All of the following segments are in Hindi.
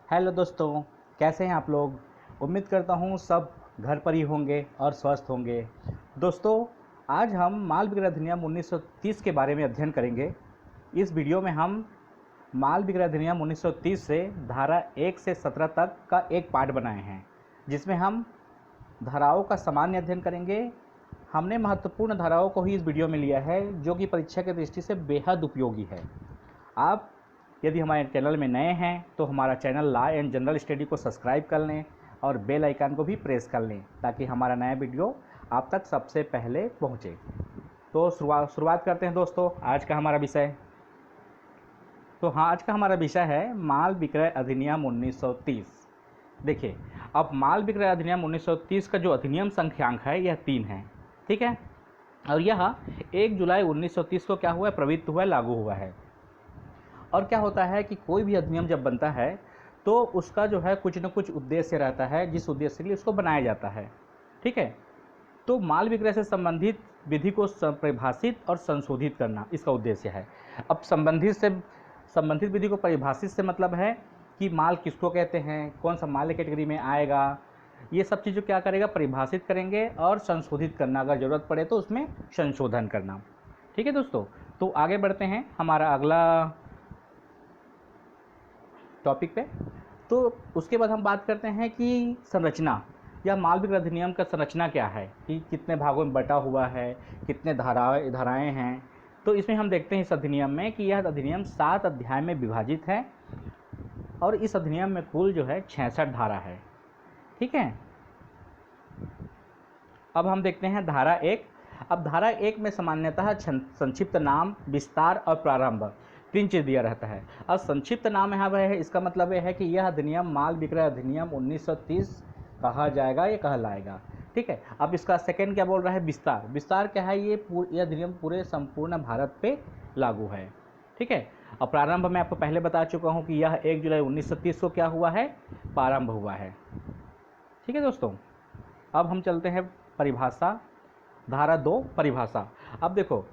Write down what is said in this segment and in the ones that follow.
हेलो दोस्तों, कैसे हैं आप लोग। उम्मीद करता हूँ सब घर पर ही होंगे और स्वस्थ होंगे। दोस्तों, आज हम माल विक्रय अधिनियम 1930 के बारे में अध्ययन करेंगे। इस वीडियो में हम माल विक्रय अधिनियम 1930 से धारा 1 से 17 तक का एक पार्ट बनाए हैं, जिसमें हम धाराओं का सामान्य अध्ययन करेंगे। हमने महत्वपूर्ण धाराओं को ही इस वीडियो में लिया है, जो कि परीक्षा की दृष्टि से बेहद उपयोगी है। आप यदि हमारे चैनल में नए हैं तो हमारा channel law and general study को सब्सक्राइब कर लें और बेल आइकन को भी प्रेस कर लें, ताकि हमारा नया वीडियो आप तक सबसे पहले पहुंचे। तो शुरुआत करते हैं दोस्तों आज का हमारा विषय। तो हाँ, आज का हमारा विषय है माल विक्रय अधिनियम 1930। देखिए, अब माल विक्रय अधिनियम 1930 का जो अधिनियम संख्यांक है यह 3 है, ठीक है। और यह 1 जुलाई 1930 को क्या हुआ है, प्रवृत्त हुआ है, लागू हुआ है। और क्या होता है कि कोई भी अधिनियम जब बनता है तो उसका जो है कुछ न कुछ उद्देश्य रहता है, जिस उद्देश्य के लिए उसको बनाया जाता है, ठीक है। तो माल विक्रय से संबंधित विधि को परिभाषित और संशोधित करना इसका उद्देश्य है। अब संबंधित विधि को परिभाषित से मतलब है कि माल किसको कहते हैं, कौन सा माल कैटेगरी में आएगा, ये सब चीज़ों क्या करेगा, परिभाषित करेंगे। और संशोधित करना, अगर ज़रूरत पड़े तो उसमें संशोधन करना, ठीक है दोस्तों। तो आगे बढ़ते हैं हमारा अगला टॉपिक पे। तो उसके बाद हम बात करते हैं कि संरचना या माल विक्रय अधिनियम का संरचना क्या है, कि कितने भागों में बटा हुआ है, कितने धाराएं हैं। तो इसमें हम देखते हैं इस अधिनियम में कि यह अधिनियम 7 अध्याय में विभाजित है और इस अधिनियम में कुल जो है 66 धारा है, ठीक है। अब हम देखते हैं धारा 1। अब धारा 1 में सामान्यतः संक्षिप्त नाम, विस्तार और प्रारंभ 3 चीज़ दिया रहता है। अब संक्षिप्त नाम यहाँ है, इसका मतलब यह है कि यह अधिनियम माल विक्रय अधिनियम 1930 कहा जाएगा, ये कहलाएगा, ठीक है। अब इसका सेकंड क्या बोल रहा है, विस्तार। विस्तार क्या है, ये अधिनियम पूरे संपूर्ण भारत पे लागू है, ठीक है। और प्रारंभ में आपको पहले बता चुका हूँ कि यह 1 जुलाई 1930 को क्या हुआ है, प्रारंभ हुआ है, ठीक है दोस्तों। अब हम चलते हैं परिभाषा, धारा 2 परिभाषा। अब देखो,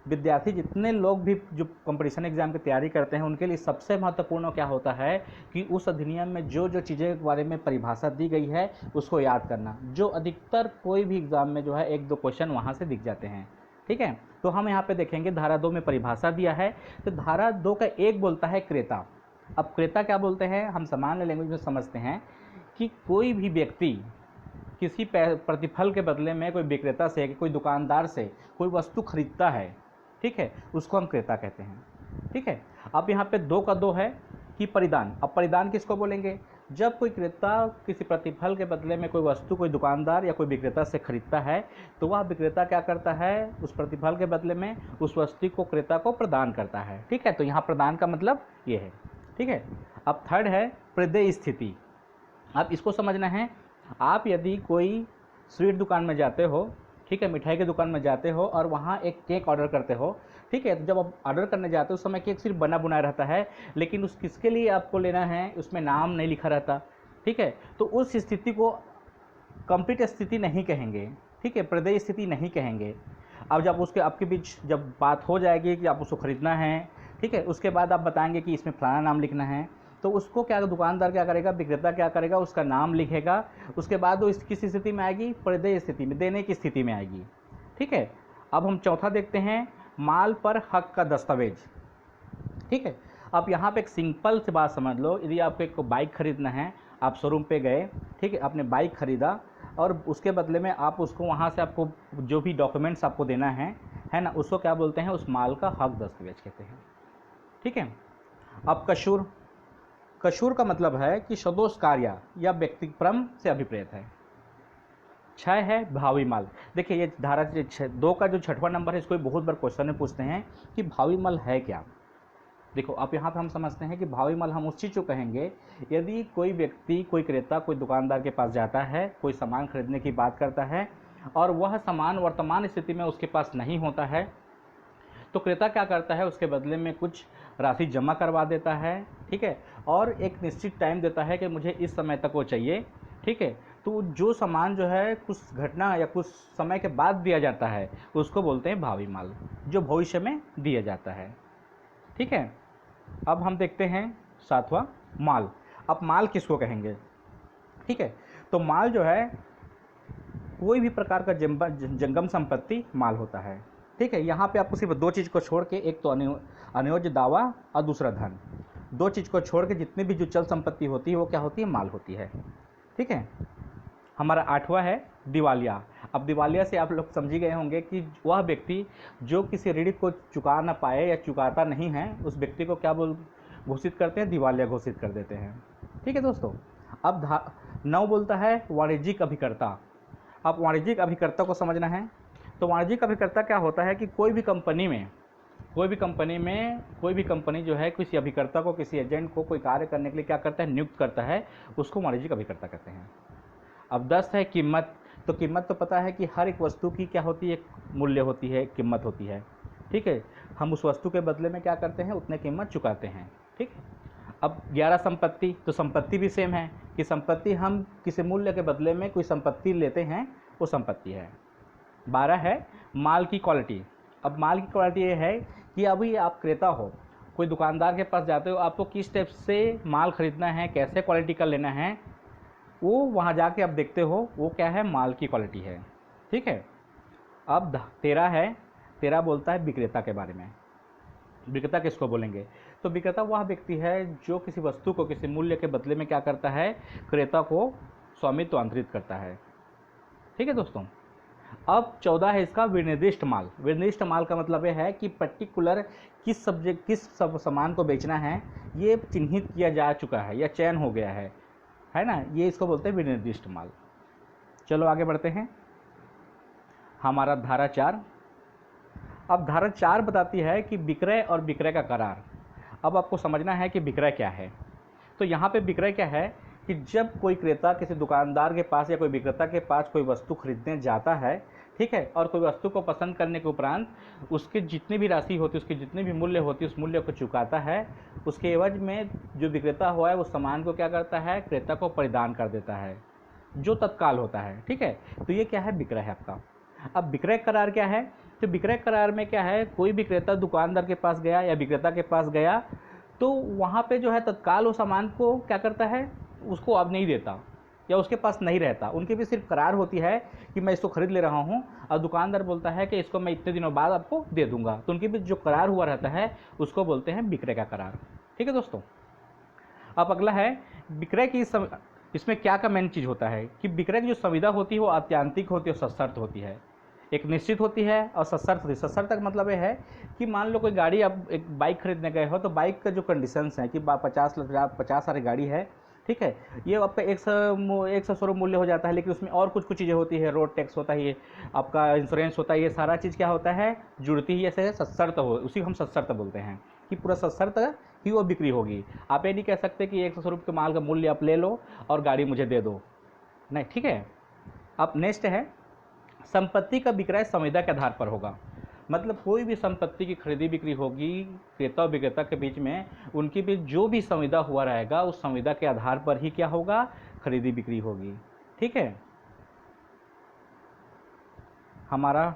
विद्यार्थी जितने लोग भी जो कंपटीशन एग्जाम की तैयारी करते हैं उनके लिए सबसे महत्वपूर्ण क्या होता है कि उस अधिनियम में जो जो चीज़ें के बारे में परिभाषा दी गई है उसको याद करना। जो अधिकतर कोई भी एग्ज़ाम में जो है 1-2 क्वेश्चन वहाँ से दिख जाते हैं, ठीक है। तो हम यहाँ पे देखेंगे धारा 2 में परिभाषा दिया है। तो धारा 2 का 1 बोलता है क्रेता। अब क्रेता क्या बोलते हैं, हम सामान्य लैंग्वेज में समझते हैं कि कोई भी व्यक्ति किसी प्रतिफल के बदले में कोई विक्रेता से, कोई दुकानदार से कोई वस्तु खरीदता है, ठीक है, उसको हम क्रेता कहते हैं, ठीक है। अब यहाँ पे 2 का 2 है कि परिधान। अब परिधान किसको बोलेंगे, जब कोई क्रेता किसी प्रतिफल के बदले में कोई वस्तु कोई दुकानदार या कोई विक्रेता से खरीदता है तो वह विक्रेता क्या करता है, उस प्रतिफल के बदले में उस वस्तु को क्रेता को प्रदान करता है, ठीक है। तो यहाँ प्रदान का मतलब ये है, ठीक है। अब थर्ड है प्रदेय स्थिति। अब इसको समझना है, आप यदि कोई स्वीट दुकान में जाते हो, ठीक है, मिठाई की दुकान में जाते हो और वहाँ एक केक ऑर्डर करते हो, ठीक है। तो जब आप ऑर्डर करने जाते हो उस समय केक सिर्फ बना बुनाया रहता है, लेकिन उस किसके लिए आपको लेना है उसमें नाम नहीं लिखा रहता, ठीक है। तो उस स्थिति को कंप्लीट स्थिति नहीं कहेंगे, ठीक है, प्रदेय स्थिति नहीं कहेंगे। अब जब उसके आपके बीच जब बात हो जाएगी कि आप उसको खरीदना है, ठीक है, उसके बाद आप बताएंगे कि इसमें फलाना नाम लिखना है, तो उसको क्या दुकानदार क्या करेगा, विक्रेता क्या करेगा, उसका नाम लिखेगा। उसके बाद वो किस स्थिति में आएगी, प्रदेय स्थिति में, देने की स्थिति में आएगी, ठीक है। अब हम चौथा देखते हैं, माल पर हक का दस्तावेज, ठीक है। अब यहाँ पे एक सिंपल सी बात समझ लो, यदि आपको एक बाइक खरीदना है, आप शोरूम पे गए, ठीक है, आपने बाइक खरीदा और उसके बदले में आप उसको वहाँ से आपको जो भी डॉक्यूमेंट्स आपको देना है ना, उसको क्या बोलते हैं, उस माल का हक दस्तावेज कहते हैं, ठीक है। अब कसूर। कसूर का मतलब है कि सदोष कार्य या व्यक्तिक्रम से अभिप्रेत है। 6 है भावी माल। देखिए, ये धारा 2 का जो 6वां नंबर है, इसको बहुत बार क्वेश्चन में पूछते हैं कि भावी माल है क्या। देखो, अब यहाँ पे हम समझते हैं कि भावी माल हम उस चीज़ को कहेंगे यदि कोई व्यक्ति, कोई क्रेता, कोई दुकानदार के पास जाता है, कोई सामान खरीदने की बात करता है और वह सामान वर्तमान स्थिति में उसके पास नहीं होता है, तो क्रेता क्या करता है, उसके बदले में कुछ राशि जमा करवा देता है, ठीक है, और एक निश्चित टाइम देता है कि मुझे इस समय तक वो चाहिए, ठीक है। तो जो सामान जो है कुछ घटना या कुछ समय के बाद दिया जाता है उसको बोलते हैं भावी माल, जो भविष्य में दिया जाता है, ठीक है। अब हम देखते हैं 7वां माल। अब माल किसको कहेंगे? ठीक है, तो माल जो है कोई भी प्रकार का जंगम संपत्ति माल होता है। ठीक है, यहाँ पे आपको सिर्फ दो चीज़ को छोड़ के, एक तो अनयोज्य दावा और दूसरा धन, दो चीज़ को छोड़ के जितनी भी जो चल संपत्ति होती है वो क्या होती है? माल होती है। ठीक है, हमारा आठवां है दिवालिया। अब दिवालिया से आप लोग समझ ही गए होंगे कि वह व्यक्ति जो किसी ऋण को चुका ना पाए या चुकाता नहीं है, उस व्यक्ति को क्या घोषित करते हैं? दिवालिया घोषित कर देते हैं। ठीक है दोस्तों, अब 9 बोलता है वाणिज्यिक अभिकर्ता। अब वाणिज्यिक अभिकर्ता को समझना है। तो वाणिज्यिक अभिकर्ता क्या होता है कि कोई भी कंपनी जो है किसी अभिकर्ता को, किसी एजेंट को कोई कार्य करने के लिए क्या करता है? नियुक्त करता है, उसको वाणिज्यिक अभिकर्ता कहते हैं। अब 10 है कीमत। तो कीमत तो पता है कि हर एक वस्तु की क्या होती है? मूल्य होती है, कीमत होती है। ठीक है, हम उस वस्तु के बदले में क्या करते हैं? उतने कीमत चुकाते हैं। ठीक है, अब 11 संपत्ति। तो संपत्ति भी सेम है कि संपत्ति हम किसी मूल्य के बदले में कोई संपत्ति लेते हैं, वो संपत्ति है। 12 है माल की क्वालिटी। अब माल की क्वालिटी ये है कि अभी आप क्रेता हो, कोई दुकानदार के पास जाते हो, आपको किस टाइप से माल खरीदना है, कैसे क्वालिटी का लेना है, वो वहाँ जाके आप देखते हो, वो क्या है? माल की क्वालिटी है। ठीक है, अब 13 है, 13 बोलता है विक्रेता के बारे में। विक्रेता किसको बोलेंगे? तो विक्रेता वह व्यक्ति है जो किसी वस्तु को किसी मूल्य के बदले में क्या करता है? क्रेता को स्वामित्व अंतरित करता है। ठीक है दोस्तों, अब 14 है इसका विनिर्दिष्ट माल। विनिर्दिष्ट माल का मतलब यह है कि पर्टिकुलर किस सामान को बेचना है, ये चिन्हित किया जा चुका है या चयन हो गया है ना, ये इसको बोलते हैं विनिर्दिष्ट माल। चलो आगे बढ़ते हैं। हमारा धारा 4। अब धारा 4 बताती है कि विक्रय और विक्रय का करार। अब आपको समझना है कि विक्रय क्या है। तो यहाँ पे विक्रय क्या है कि जब कोई क्रेता किसी दुकानदार के पास या कोई विक्रेता के पास कोई वस्तु खरीदने जाता है, ठीक है, और कोई वस्तु को पसंद करने के उपरांत उसकी जितनी भी राशि होती है, उसकी जितनी भी मूल्य होती है, उस मूल्य को चुकाता है, उसके एवज में जो विक्रेता हुआ है वो सामान को क्या करता है? क्रेता को परिधान कर देता है, जो तत्काल होता है। ठीक है, तो ये क्या है? विक्रय है आपका। अब विक्रय करार क्या है? तो विक्रय करार में क्या है? कोई भी क्रेता दुकानदार के पास गया या विक्रेता के पास गया, तो वहाँ पे जो है तत्काल वो सामान को क्या करता है? उसको अब नहीं देता या उसके पास नहीं रहता। उनकी भी सिर्फ करार होती है कि मैं इसको खरीद ले रहा हूँ, और दुकानदार बोलता है कि इसको मैं इतने दिनों बाद आपको दे दूंगा। तो उनके बीच जो करार हुआ रहता है उसको बोलते हैं विक्रय का करार। ठीक है दोस्तों, अब अगला है विक्रय की इसमें क्या का मेन चीज़ होता है कि विक्रय की जो संविदा होती है वो आत्यांतिक होती है और सशर्त होती है। एक निश्चित होती है और सशर्त होती है। सशर्त का मतलब ये है कि मान लो कोई गाड़ी, आप एक बाइक खरीदने गए हो, तो बाइक का जो कंडीशंस हैं कि 50 सारी गाड़ी है, ठीक है, ये आपका 100 स्वरूप मूल्य हो जाता है, लेकिन उसमें और कुछ चीज़ें होती है, रोड टैक्स होता है, ये आपका इंश्योरेंस होता है, ये सारा चीज़ क्या होता है? जुड़ती ही ऐसे सशर्त हो, उसी को हम सशर्त बोलते हैं कि पूरा सशर्त ही वो बिक्री होगी। आप ये नहीं कह सकते कि 100 स्वरूप के माल का मूल्य आप ले लो और गाड़ी मुझे दे दो, नहीं। ठीक है, अब नेक्स्ट है संपत्ति का विक्रय संविदा के आधार पर होगा। मतलब कोई भी संपत्ति की खरीदी बिक्री होगी क्रेता और विक्रेता के बीच में, उनके बीच जो भी संविदा हुआ रहेगा उस संविदा के आधार पर ही क्या होगा? खरीदी बिक्री होगी। ठीक है, हमारा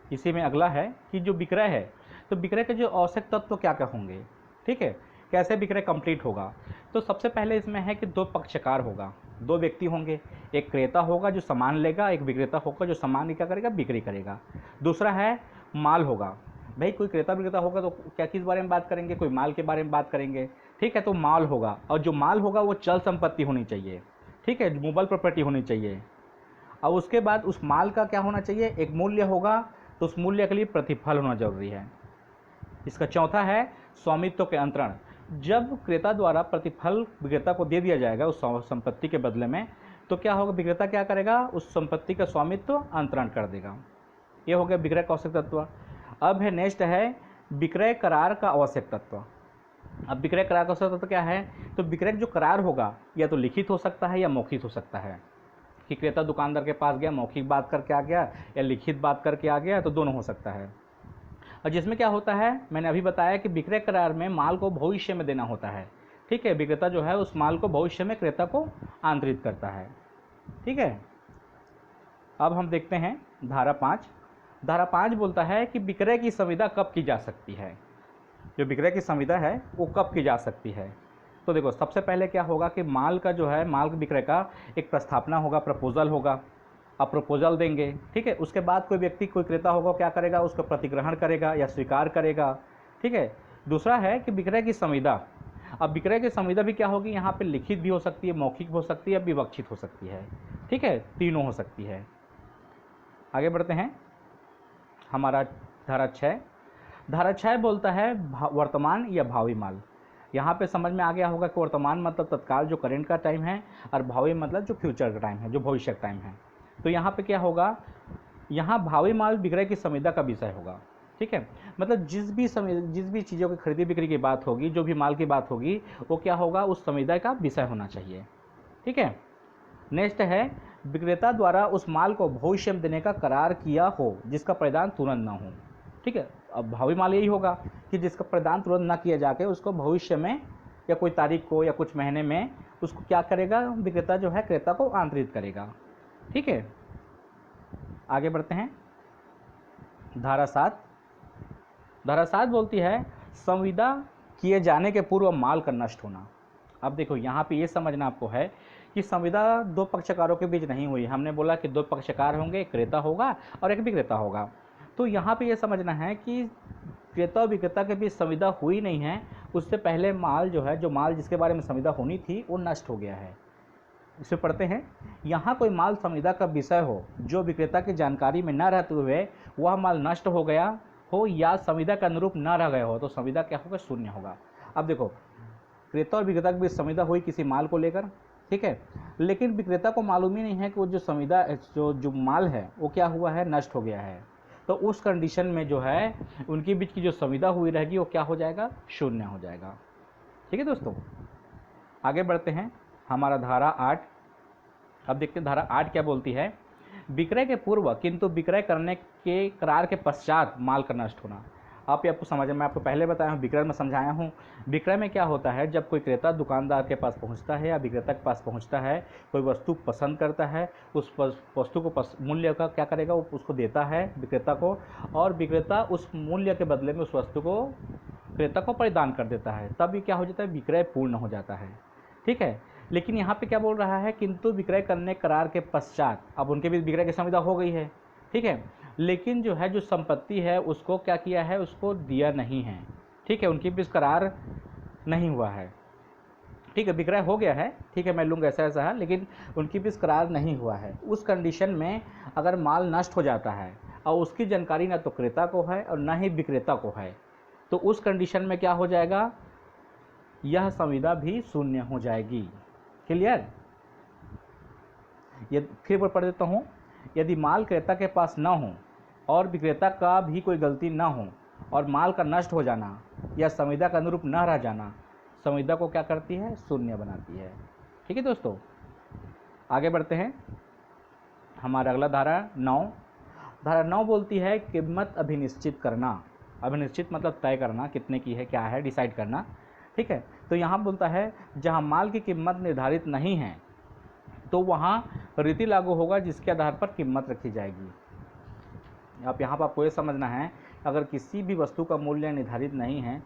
इसी में अगला है कि जो विक्रय है, तो विक्रय के जो आवश्यक तत्व क्या क्या होंगे? ठीक है, कैसे विक्रय कंप्लीट होगा? तो सबसे पहले इसमें है कि दो पक्षकार होगा, दो व्यक्ति होंगे। एक क्रेता होगा जो सामान लेगा, एक विक्रेता होगा जो सामान क्या करेगा? बिक्री करेगा। दूसरा है माल होगा। भाई कोई क्रेता विक्रेता होगा तो क्या किस बारे में बात करेंगे? कोई माल के बारे में बात करेंगे। ठीक है, तो माल होगा, और जो माल होगा वो चल संपत्ति होनी चाहिए। ठीक है, मूवेबल प्रॉपर्टी होनी चाहिए। और उसके बाद उस माल का क्या होना चाहिए? एक मूल्य होगा, तो उस मूल्य के लिए प्रतिफल होना जरूरी है। इसका चौथा है स्वामित्व के अंतरण। जब क्रेता द्वारा प्रतिफल विक्रेता को दे दिया जाएगा उस संपत्ति के बदले में, तो क्या होगा? विक्रेता क्या करेगा? उस संपत्ति का स्वामित्व अंतरण कर देगा। ये हो गया विक्रय का आवश्यक तत्व। अब है नेक्स्ट है विक्रय करार का आवश्यक तत्व। अब विक्रय करार का आवश्यक तत्व क्या है? तो विक्रय जो करार होगा या तो लिखित हो सकता है या मौखिक हो सकता है, कि क्रेता दुकानदार के पास गया, मौखिक बात करके आ गया या लिखित बात करके आ गया, तो दोनों हो सकता है। और जिसमें क्या होता है, मैंने अभी बताया कि विक्रय करार में माल को भविष्य में देना होता है। ठीक है, विक्रेता जो है उस माल को भविष्य में क्रेता को आंतरित करता है। ठीक है, अब हम देखते हैं धारा 5। धारा 5 बोलता है कि विक्रय की संविदा कब की जा सकती है। जो विक्रय की संविदा है वो कब की जा सकती है? तो देखो सबसे पहले क्या होगा कि माल का जो है माल विक्रय का एक प्रस्थापना होगा, प्रपोजल होगा। आप प्रपोजल देंगे, ठीक है। उसके बाद कोई व्यक्ति, कोई क्रेता होगा, क्या करेगा, उसका प्रतिग्रहण करेगा या स्वीकार करेगा, ठीक है। दूसरा है कि विक्रय की संविदा। अब विक्रय की संविदा भी क्या होगी, यहाँ पे लिखित भी हो सकती है, मौखिक हो सकती है, विवक्षित हो सकती है, ठीक है, तीनों हो सकती है। आगे बढ़ते हैं। हमारा धारा 6, धारा 6 बोलता है वर्तमान या भावी माल। यहाँ पे समझ में आ गया होगा कि वर्तमान मतलब तत्काल जो करंट का टाइम है, और भावी मतलब जो फ्यूचर का टाइम है, जो भविष्य का टाइम है। तो यहाँ पे क्या होगा, यहाँ भावी माल विक्रय की संविदा का विषय होगा, ठीक है। मतलब जिस भी चीज़ों की खरीदी बिक्री की बात होगी, जो भी माल की बात होगी, वो क्या होगा, उस संविदा का विषय होना चाहिए, ठीक है। नेक्स्ट है विक्रेता द्वारा उस माल को भविष्य में देने का करार किया हो, जिसका प्रदान तुरंत ना हो, ठीक है। अब भावी माल यही होगा कि जिसका प्रदान तुरंत ना किया जाके उसको भविष्य में या कोई तारीख को या कुछ महीने में उसको क्या करेगा, विक्रेता जो है क्रेता को आंतरित करेगा, ठीक है। आगे बढ़ते हैं। धारा 7, धारा 7 बोलती है संविदा किए जाने के पूर्व माल का नष्ट होना। अब देखो यहाँ पे ये समझना आपको है कि संविदा दो पक्षकारों के बीच नहीं हुई। हमने बोला कि दो पक्षकार होंगे, एक क्रेता होगा और एक विक्रेता होगा। तो यहाँ पे ये समझना है कि क्रेता और विक्रेता के बीच संविदा हुई नहीं है, उससे पहले माल जो है, जो माल जिसके बारे में संविदा होनी थी वो नष्ट हो गया है। इसे पढ़ते हैं। यहाँ कोई माल संविदा का विषय हो जो विक्रेता की जानकारी में न रहते हुए वह माल नष्ट हो गया हो या संविदा के अनुरूप न रह गया हो, तो संविदा क्या होगा, शून्य होगा। अब देखो क्रेता और विक्रेता के बीच संविदा हुई किसी माल को लेकर, ठीक है, लेकिन विक्रेता को मालूम ही नहीं है कि वो जो संविदा जो माल है वो क्या हुआ है, नष्ट हो गया है। तो उस कंडीशन में जो है उनके बीच की जो संविदा हुई रहेगी वो क्या हो जाएगा, शून्य हो जाएगा, ठीक है दोस्तों। आगे बढ़ते हैं। हमारा धारा 8। अब देखते हैं धारा 8 क्या बोलती है। विक्रय के पूर्व किंतु विक्रय करने के करार के पश्चात माल का नष्ट होना। आप ये आपको समझ में, मैं आपको पहले बताया हूँ, विक्रय में समझाया हूँ। विक्रय में क्या होता है, जब कोई क्रेता दुकानदार के पास पहुँचता है या विक्रेता के पास पहुँचता है, कोई वस्तु पसंद करता है, उस वस्तु को मूल्य का क्या करेगा, वो उसको देता है विक्रेता को, और विक्रेता उस मूल्य के बदले में उस वस्तु को क्रेता को परिधान कर देता है, तब ये क्या हो जाता है, विक्रय पूर्ण हो जाता है, ठीक है। लेकिन यहाँ पे क्या बोल रहा है, किंतु विक्रय करने करार के पश्चात। अब उनके बीच विक्रय की संविदा हो गई है, ठीक है, लेकिन जो है जो संपत्ति है उसको क्या किया है, उसको दिया नहीं है, ठीक है, उनके बीच करार नहीं हुआ है, ठीक है, विक्रय हो गया है, ठीक है, मैं लूँगा ऐसा ऐसा है, लेकिन उनके बीच करार नहीं हुआ है। उस कंडीशन में अगर माल नष्ट हो जाता है और उसकी जानकारी ना तो क्रेता को है और ना ही विक्रेता को है, तो उस कंडीशन में क्या हो जाएगा, यह संविदा भी शून्य हो जाएगी। क्लियर। ये फिर पढ़ देता हूँ। यदि माल क्रेता के पास न हो और विक्रेता का भी कोई गलती न हो और माल का नष्ट हो जाना या संविदा का अनुरूप न रह जाना संविदा को क्या करती है, शून्य बनाती है, ठीक है दोस्तों। आगे बढ़ते हैं। हमारा अगला धारा 9। धारा 9 बोलती है कीमत अभिनिश्चित करना। अभिनिश्चित मतलब तय करना, कितने की है, क्या है, डिसाइड करना, ठीक है। तो यहाँ बोलता है जहाँ माल की कीमत निर्धारित नहीं है तो वहाँ रीति लागू होगा जिसके आधार पर कीमत रखी जाएगी। अब यहाँ पर आपको ये समझना है, अगर किसी भी वस्तु का मूल्य निर्धारित नहीं है,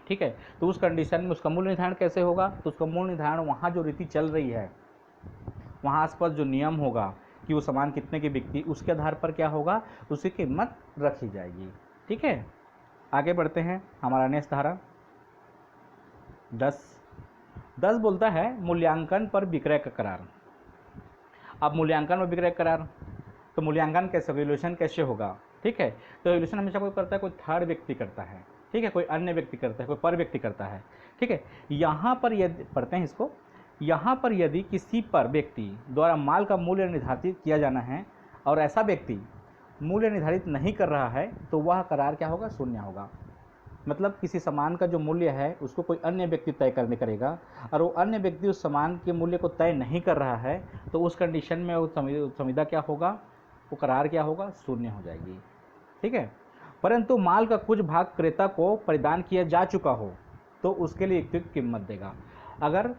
ठीक है, तो उस कंडीशन में उसका मूल्य निर्धारण कैसे होगा, तो उसका मूल्य निर्धारण वहाँ जो रीति चल रही है, वहाँ आसपास जो नियम होगा कि वो सामान कितने की बिकती, उसके आधार पर क्या होगा, उसकी कीमत रखी जाएगी, ठीक है। आगे बढ़ते हैं। हमारा नेक्स्ट धारा 10 बोलता है मूल्यांकन पर विक्रय का करार। अब मूल्यांकन और विक्रय करार, तो मूल्यांकन कैसे, वैल्यूएशन कैसे होगा, ठीक है। तो वैल्यूएशन हमेशा कोई करता है, कोई थर्ड व्यक्ति करता है, ठीक है, कोई अन्य व्यक्ति करता है, कोई पर व्यक्ति करता है, ठीक है। यहाँ पर यदि पढ़ते हैं इसको, यहाँ पर यदि किसी पर व्यक्ति द्वारा माल का मूल्य निर्धारित किया जाना है और ऐसा व्यक्ति मूल्य निर्धारित नहीं कर रहा है तो वह करार क्या होगा, शून्य होगा। मतलब किसी सामान का जो मूल्य है उसको कोई अन्य व्यक्ति तय करने करेगा और वो अन्य व्यक्ति उस सामान के मूल्य को तय नहीं कर रहा है, तो उस कंडीशन में वो संविदा क्या होगा, वो करार क्या होगा, शून्य हो जाएगी, ठीक है। परंतु माल का कुछ भाग क्रेता को परिधान किया जा चुका हो तो उसके लिए उपयुक्त कीमत देगा। अगर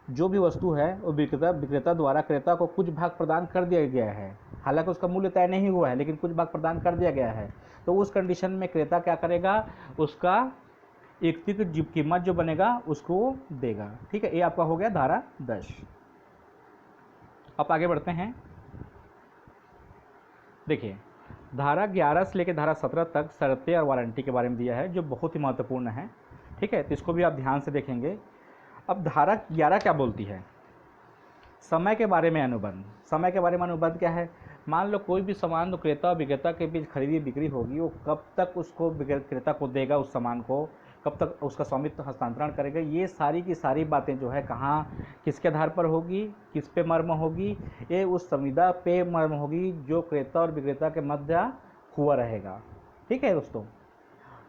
जो भी वस्तु है वो विक्रेता द्वारा क्रेता को कुछ भाग प्रदान कर दिया गया है, हालांकि उसका मूल्य तय नहीं हुआ है लेकिन कुछ भाग प्रदान कर दिया गया है, तो उस कंडीशन में क्रेता क्या करेगा, उसका इक्ति की जो कीमत जो बनेगा उसको देगा। ठीक है, ये आपका हो गया धारा 10। अब आगे बढ़ते हैं। देखिए, धारा 11 से लेकर धारा 17 तक शर्तें और वारंटी के बारे में दिया है, जो बहुत ही महत्वपूर्ण है। ठीक है, तो इसको भी आप ध्यान से देखेंगे। अब धारा 11 क्या बोलती है? समय के बारे में अनुबंध। समय के बारे में अनुबंध क्या है? मान लो कोई भी सामान तो क्रेता और विक्रेता के बीच खरीदी बिक्री होगी, वो कब तक उसको क्रेता को देगा उस सामान को, कब तक उसका स्वामित्व हस्तांतरण करेगा, ये सारी की सारी बातें जो है कहाँ किसके आधार पर होगी, किस पे मर्म होगी? ये उस संविदा पे मर्म होगी जो क्रेता और विक्रेता के मध्य हुआ रहेगा। ठीक है दोस्तों,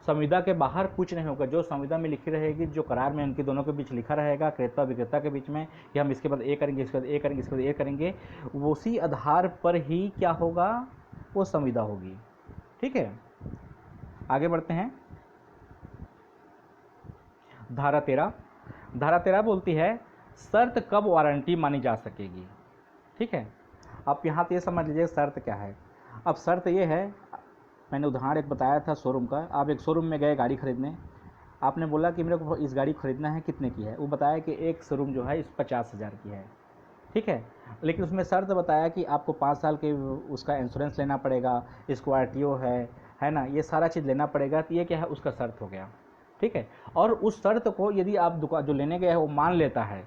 संविदा के बाहर कुछ नहीं होगा। जो संविदा में लिखी रहेगी, जो करार में उनके दोनों के बीच लिखा रहेगा, क्रेता विक्रेता के बीच में, कि हम इसके बाद ए करेंगे, इसके बाद ए करेंगे, इसके बाद ए करेंगे, उसी आधार पर ही क्या होगा, वो संविदा होगी। ठीक है, आगे बढ़ते हैं। धारा 13। धारा 13 बोलती है शर्त कब वारंटी मानी जा सकेगी। ठीक है, आप यहाँ पे समझ लीजिए शर्त क्या है। अब शर्त ये है, मैंने उदाहरण एक बताया था शोरूम का। आप एक शोरूम में गए गाड़ी खरीदने, आपने बोला कि मेरे को इस गाड़ी खरीदना है, कितने की है? वो बताया कि एक शोरूम जो है इस 50,000 की है। ठीक है, लेकिन उसमें शर्त बताया कि आपको 5 साल के उसका इंश्योरेंस लेना पड़ेगा, इसको RTO है ना, ये सारा चीज़ लेना पड़ेगा। तो ये क्या है, उसका शर्त हो गया। ठीक है, और उस शर्त को यदि आप दुकान जो लेने गए हैं वो मान लेता है,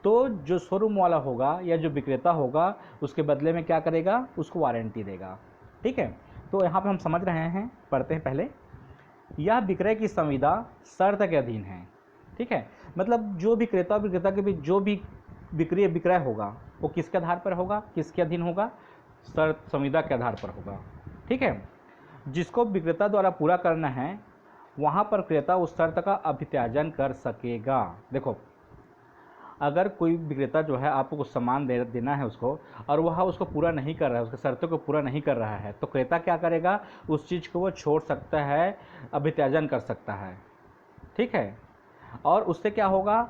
तो जो शोरूम वाला होगा या जो विक्रेता होगा उसके बदले में क्या करेगा, उसको वारंटी देगा। ठीक है, तो यहाँ पे हम समझ रहे हैं, पढ़ते हैं पहले। यह विक्रय की संविदा शर्त के अधीन है। ठीक है, मतलब जो भी क्रेता विक्रेता के बीच जो भी विक्रय होगा वो किसके आधार पर होगा, किसके अधीन होगा? शर्त संविदा के आधार पर होगा। ठीक है, जिसको विक्रेता द्वारा पूरा करना है वहाँ पर क्रेता उस शर्त का अभित्याजन कर सकेगा। देखो, अगर कोई विक्रेता जो है आपको कुछ सामान देना है उसको, और वह उसको पूरा नहीं कर रहा है, उसके शर्तों को पूरा नहीं कर रहा है, तो क्रेता क्या करेगा, उस चीज़ को वो छोड़ सकता है, अभित्याजन कर सकता है। ठीक है, और उससे क्या होगा,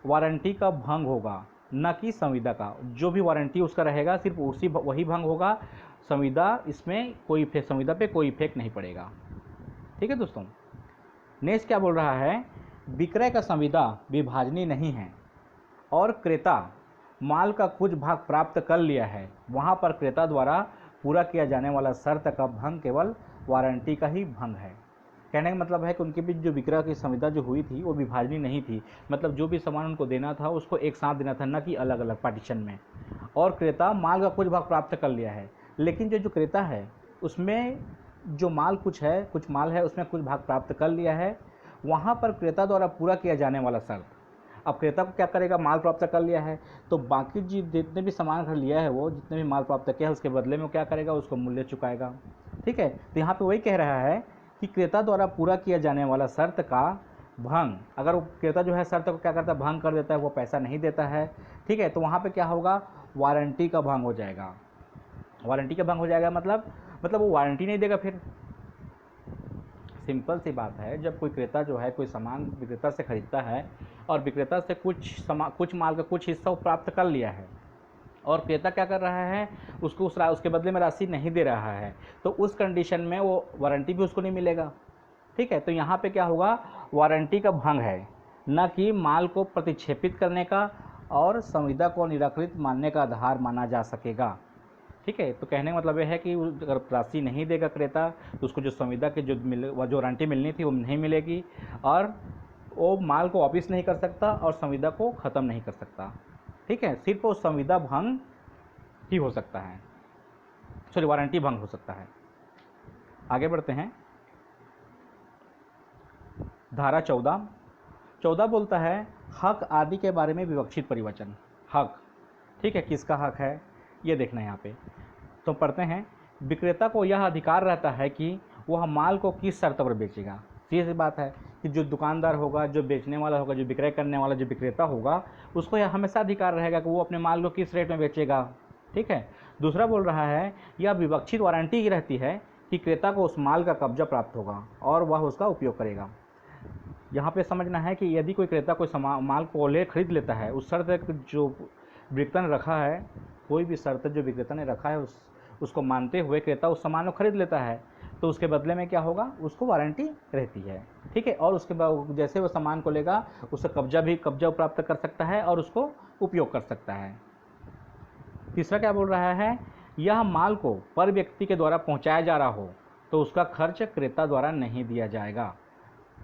वारंटी का भंग होगा, न कि संविदा का। जो भी वारंटी उसका रहेगा सिर्फ वही भंग होगा, संविदा इसमें कोई संविदा पे कोई इफेक्ट नहीं पड़ेगा। ठीक है दोस्तों, नेक्स्ट क्या बोल रहा है, विक्रय का संविदा विभाजनीय नहीं है और क्रेता माल का कुछ भाग प्राप्त कर लिया है, वहाँ पर क्रेता द्वारा पूरा किया जाने वाला शर्त का भंग केवल वारंटी का ही भंग है। कहने का मतलब है कि उनके बीच जो विक्रय की संविदा जो हुई थी वो विभाजनीय नहीं थी, मतलब जो भी सामान उनको देना था उसको एक साथ देना था, न कि अलग अलग पार्टीशन में। और क्रेता माल का कुछ भाग प्राप्त कर लिया है, लेकिन जो क्रेता है उसमें जो माल कुछ माल है उसमें कुछ भाग प्राप्त कर लिया है, वहाँ पर क्रेता द्वारा पूरा किया जाने वाला शर्त। अब क्रेता को क्या करेगा, माल प्राप्त कर लिया है तो बाकी जितने भी सामान खरीद लिया है, वो जितने भी माल प्राप्त किया है उसके बदले में क्या करेगा, उसको मूल्य चुकाएगा। ठीक है, तो यहाँ पे वही कह रहा है कि क्रेता द्वारा पूरा किया जाने वाला शर्त का भंग, अगर वो क्रेता जो है शर्त को क्या करता है, भंग कर देता है, वो पैसा नहीं देता है। ठीक है, तो वहाँ पे क्या होगा, वारंटी का भंग हो जाएगा। वारंटी का भंग हो जाएगा मतलब वो वारंटी नहीं देगा। फिर सिंपल सी बात है, जब कोई क्रेता जो है कोई सामान विक्रेता से खरीदता है और विक्रेता से कुछ माल का कुछ हिस्सा वो प्राप्त कर लिया है और क्रेता क्या कर रहा है, उसको उसके बदले में राशि नहीं दे रहा है, तो उस कंडीशन में वो वारंटी भी उसको नहीं मिलेगा। ठीक है, तो यहाँ पे क्या होगा, वारंटी का भंग है, न कि माल को प्रतिक्षेपित करने का और संविदा को निराकृत मानने का आधार माना जा सकेगा। ठीक है, तो कहने का मतलब यह है कि अगर राशि नहीं देगा क्रेता तो उसको जो संविदा के जो वारंटी मिलनी थी वो नहीं मिलेगी, और वो माल को वापस नहीं कर सकता और संविदा को ख़त्म नहीं कर सकता। ठीक है, सिर्फ वो संविदा भंग ही हो सकता है, सॉरी वारंटी भंग हो सकता है। आगे बढ़ते हैं। धारा 14 बोलता है हक आदि के बारे में विवक्षित परिवचन। हक, ठीक है, किसका हक है ये देखना है यहाँ पे। तो पढ़ते हैं, विक्रेता को यह अधिकार रहता है कि वह माल को किस शर्त पर बेचेगा। सीधी बात है कि जो दुकानदार होगा, जो बेचने वाला होगा, जो विक्रय करने वाला जो विक्रेता होगा, उसको यह हमेशा अधिकार रहेगा कि वो अपने माल को किस रेट में बेचेगा। ठीक है, दूसरा बोल रहा है यह विवक्षित वारंटी ही रहती है कि क्रेता को उस माल का कब्जा प्राप्त होगा और वह उसका उपयोग करेगा। यहाँ पे समझना है कि यदि कोई क्रेता कोई माल को ले खरीद लेता है, उस शर्त जो विक्रेता ने रखा है, कोई भी शर्त जो विक्रेता ने रखा है उसको मानते हुए क्रेता उस सामान को खरीद लेता है, तो उसके बदले में क्या होगा, उसको वारंटी रहती है। ठीक है, और उसके बाद जैसे वो सामान को लेगा उससे कब्जा प्राप्त कर सकता है और उसको उपयोग कर सकता है। तीसरा क्या बोल रहा है, यह माल को पर व्यक्ति के द्वारा पहुंचाया जा रहा हो तो उसका खर्च क्रेता द्वारा नहीं दिया जाएगा।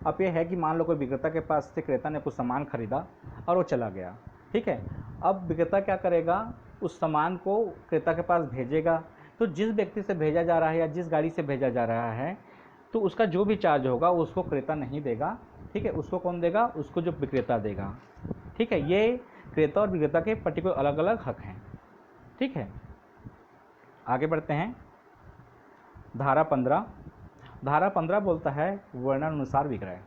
अब यह है कि मान लो कोई विक्रेता के पास से क्रेता ने कुछ सामान खरीदा और वो चला गया। ठीक है, अब विक्रेता क्या करेगा, उस सामान को क्रेता के पास भेजेगा। तो जिस व्यक्ति से भेजा जा रहा है या जिस गाड़ी से भेजा जा रहा है, तो उसका जो भी चार्ज होगा उसको क्रेता नहीं देगा। ठीक है, उसको कौन देगा, उसको जो विक्रेता देगा। ठीक है, ये क्रेता और विक्रेता के पर्टिकुलर अलग अलग हक हैं। ठीक है, आगे बढ़ते हैं। धारा 15 बोलता है वर्णानुसार विक्रय।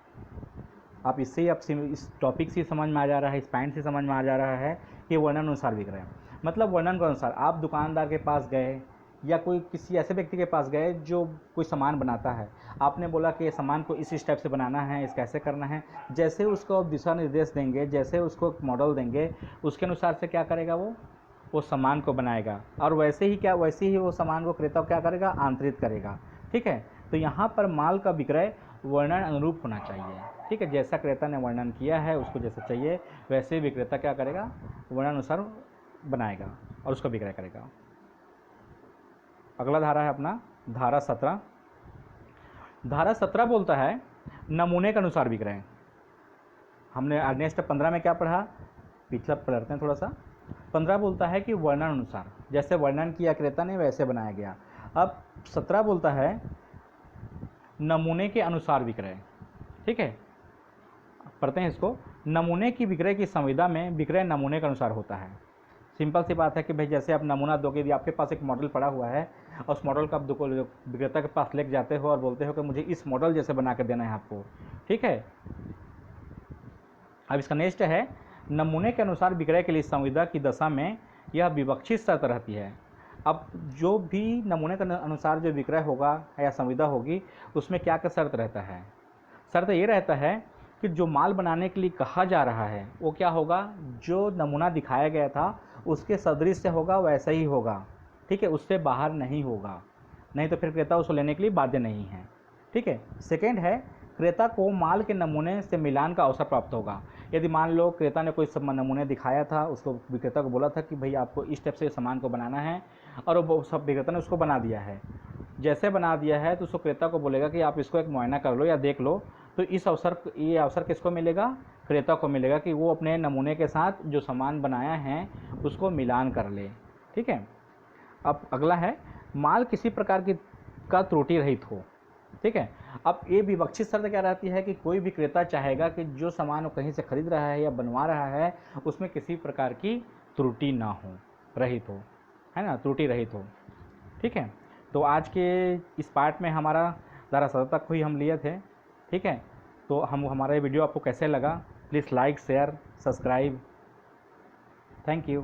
आप इससे ही आप इस टॉपिक से समझ में आ जा रहा है, इस पॉइंट से समझ में आ जा रहा है कि वर्णानुसार विक्रय मतलब वर्णन के अनुसार आप दुकानदार के पास गए या कोई किसी ऐसे व्यक्ति के पास गए जो कोई सामान बनाता है। आपने बोला कि ये सामान को इस टाइप से बनाना है, इस कैसे करना है। जैसे उसको आप दिशा निर्देश देंगे, जैसे उसको मॉडल देंगे, उसके अनुसार से क्या करेगा, वो सामान को बनाएगा। और वैसे ही वो सामान को क्रेता क्या करेगा, आंतरित करेगा। ठीक है, तो यहाँ पर माल का विक्रय वर्णन अनुरूप होना चाहिए। ठीक है, जैसा क्रेता ने वर्णन किया है उसको जैसा चाहिए वैसे ही विक्रेता क्या करेगा, वर्णानुसार बनाएगा और उसका विक्रय करेगा। अगला धारा है अपना धारा 17। धारा 17 बोलता है नमूने के अनुसार विक्रय। हमने नेक्स्ट 15 में क्या पढ़ा, पिछला पढ़ते हैं थोड़ा सा। 15 बोलता है कि वर्णन अनुसार, जैसे वर्णन किया क्रेता ने वैसे बनाया गया। अब 17 बोलता है नमूने के अनुसार विक्रय। ठीक है, पढ़ते हैं इसको। नमूने की विक्रय की संविदा में विक्रय नमूने के अनुसार होता है। सिंपल सी बात है कि भाई जैसे आप नमूना दोगे, यदि आपके पास एक मॉडल पड़ा हुआ है और उस मॉडल का आप विक्रेता के पास लेके जाते हो और बोलते हो कि मुझे इस मॉडल जैसे बना के देना है आपको। ठीक है, अब इसका नेक्स्ट है नमूने के अनुसार विक्रय के लिए संविदा की दशा में यह विवक्षित शर्त रहती है। अब जो भी नमूने के अनुसार जो विक्रय होगा या संविदा होगी उसमें क्या क्या शर्त रहता है। शर्त ये रहता है कि जो माल बनाने के लिए कहा जा रहा है वो क्या होगा, जो नमूना दिखाया गया था उसके सदृश से होगा, वैसा ही होगा। ठीक है, उससे बाहर नहीं होगा, नहीं तो फिर क्रेता उसको लेने के लिए बाध्य नहीं है। ठीक है, सेकेंड है क्रेता को माल के नमूने से मिलान का अवसर प्राप्त होगा। यदि मान लो क्रेता ने कोई नमूने दिखाया था, उसको विक्रेता को बोला था कि भाई आपको इस टाइप से सामान को बनाना है और वो सब विक्रेता ने उसको बना दिया है। जैसे बना दिया है तो उसको क्रेता को बोलेगा कि आप इसको एक मुआयना कर लो या देख लो। तो ये अवसर किसको मिलेगा, क्रेता को मिलेगा कि वो अपने नमूने के साथ जो सामान बनाया है उसको मिलान कर ले। ठीक है, अब अगला है माल किसी प्रकार की त्रुटि रहित हो। ठीक है, अब ये विवक्षित शर्त क्या रहती है कि कोई भी क्रेता चाहेगा कि जो सामान वो कहीं से खरीद रहा है या बनवा रहा है उसमें किसी प्रकार की त्रुटि ना हो, रहित हो, है ना, त्रुटि रहित हो। ठीक है, तो आज के इस पार्ट में हमारा धारा 17 तक ही हम लिए थे। ठीक है, तो हमारा ये वीडियो आपको कैसे लगा, please like share subscribe. Thank you.